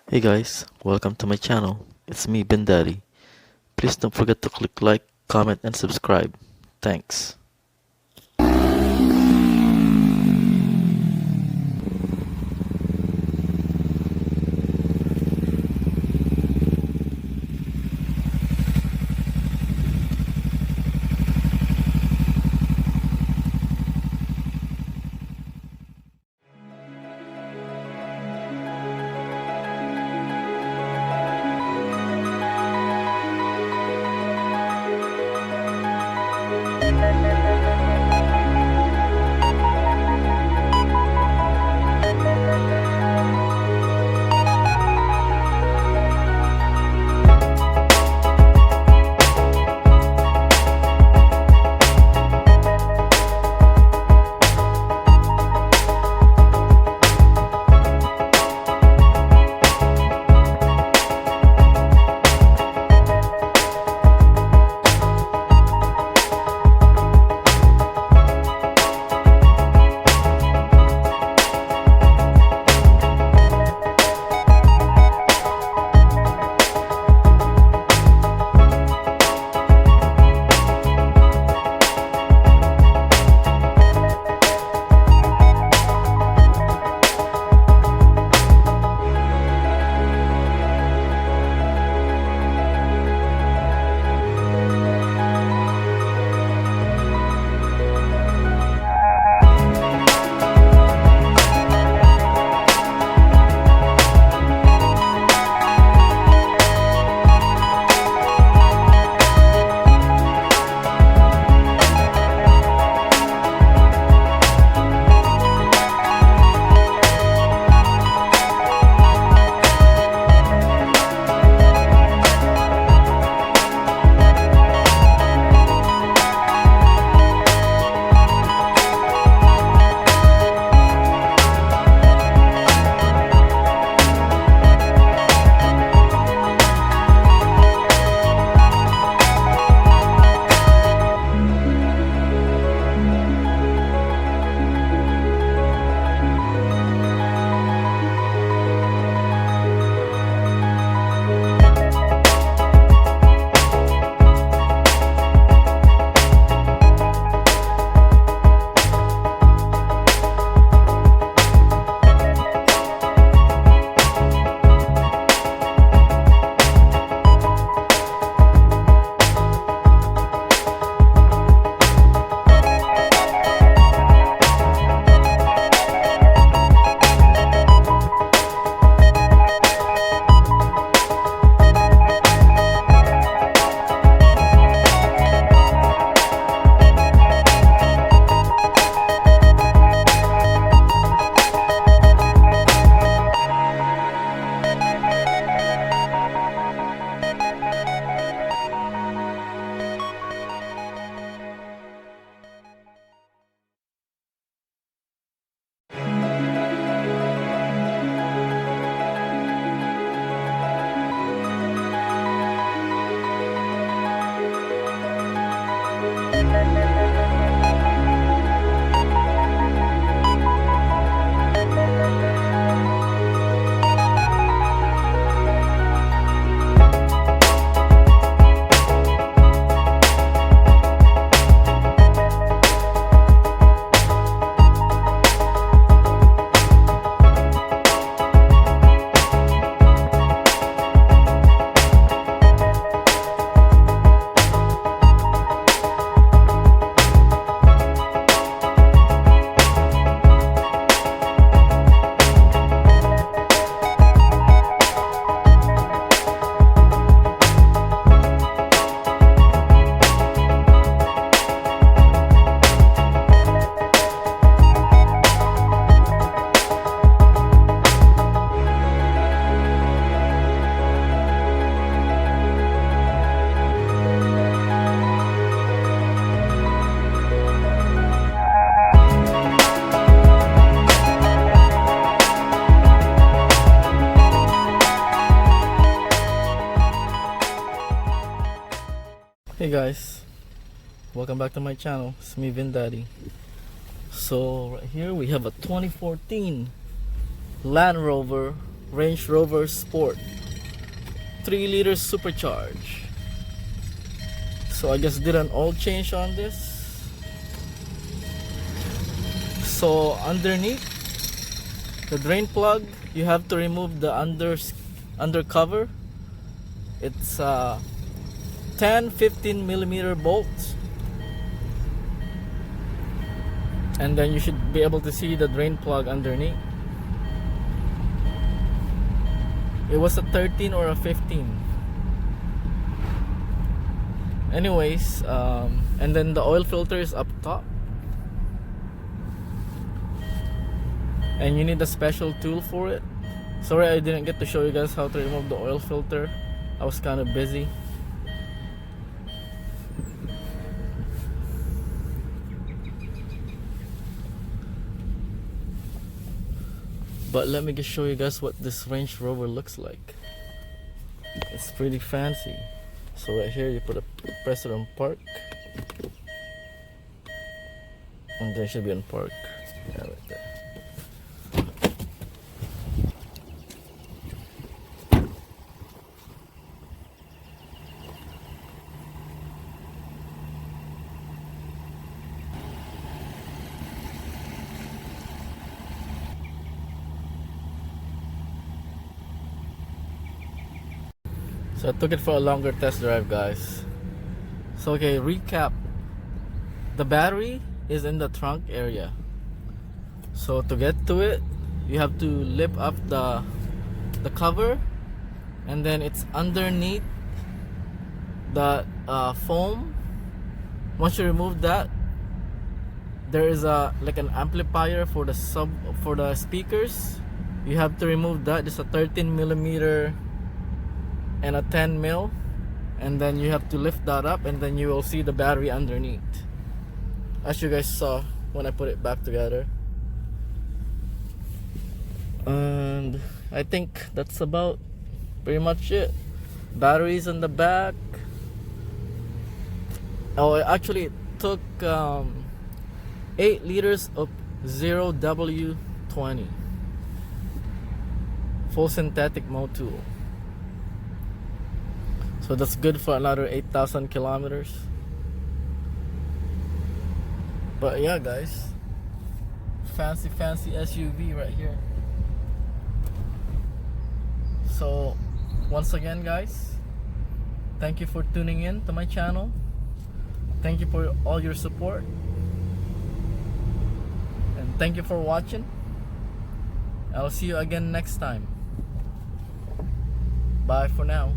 Hey guys, welcome to my channel. It's me, Ben Daddy. Please don't forget to click like, comment, and subscribe. Thanks. Hey guys, welcome back to my channel. It's me, Ben Daddy. So right here we have a 2014 Land Rover Range Rover Sport 3 liters supercharged. So I guess did an oil change on this. So underneath the drain plug, you have to remove the under cover. It's 10-15 millimeter bolts, and then you should be able to see the drain plug underneath. It was a 13 or a 15. Anyways, and then the oil filter is up top, and you need a special tool for it. Sorry I didn't get to show you guys how to remove the oil filter. I was kind of busy. But let me just show you guys what this Range Rover looks like. It's pretty fancy. So right here you put a press it on park, and then it should be on park. Yeah, right there. So I took it for a longer test drive, guys. So okay, recap. The battery is in the trunk area. So to get to it, you have to lift up the cover, and then it's underneath the foam. Once you remove that, there is like an amplifier for the speakers. You have to remove that. It's a 13 millimeter and a 10 mil, and then you have to lift that up, and then you will see the battery underneath, as you guys saw when I put it back together. And I think that's about pretty much it. Batteries in the back. Oh, actually it took 8 liters of 0W20 full synthetic motor. So that's good for another 8,000 kilometers. But yeah, guys, fancy SUV right here. So once again, guys, thank you for tuning in to my channel. Thank you for all your support, and thank you for watching. I'll see you again next time. Bye for now.